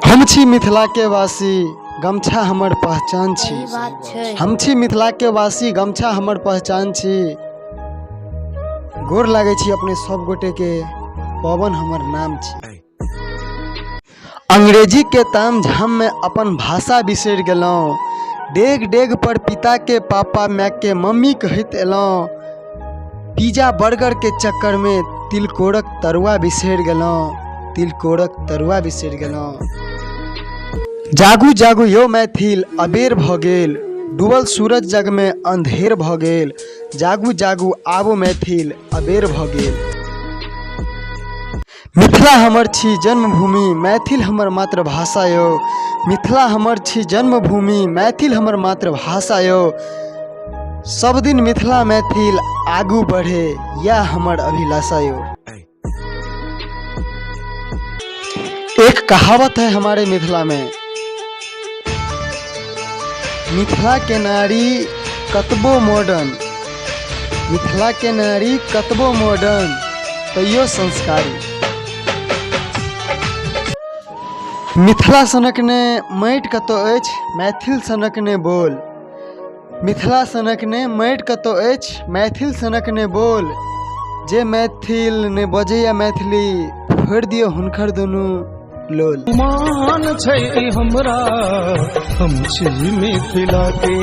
हम छी मिथिला के वासी, गमछा हमर पहचान छी। हम छी मिथिला के वासी, गमछा हमर पहचान छी। गोर लागे छी अपने सब गोटे के, पवन हमर नाम छी। अंग्रेजी के ताम झाम में अपन भाषा बिसरि गेलहुँ। डेग डेग पर पिता के पापा, माय के मम्मी कहैत एलहुँ। पिज्जा बर्गर के चक्कर में तिलकोरक तरुआ बिसरि गेलहुँ। तिलकोरक तरुआ बिसरि गेलहुँ। जागू जागू यौ मैथिल, अबेर भऽ गेल। डूबल सूरज जग में अंधेर भऽ गेल। जागू जागू आबो मैथिल, अबेर भऽ गेल। मिथिला हमर छी जन्मभूमि, मैथिल हमर मातृभाषा यौ। मिथिला हमर छी जन्मभूमि, मैथिल हमर मातृभाषा यौ। सब दिन मिथिला मैथिल आगू बढ़े, यह हमर अभिलाषा यौ। एक कहावत है हमारे मिथिला में, मिथिला के नारी कतबो मॉडर्न, मिथिला के नारी कतबो मॉडर्न, तैयो संस्कारी। मिथिला सनक ने माटि कतौ अछि, मैथिल सनक ने बोल। मिथिला सनक ने माटि कतौ अछि, मैथिल सनक ने बोल। जे मैथिल ने बजैया मैथिली, फोड़ि दियौ हुनकर दुनू लोल। मान छै हमरा, हम छी मिथिला के।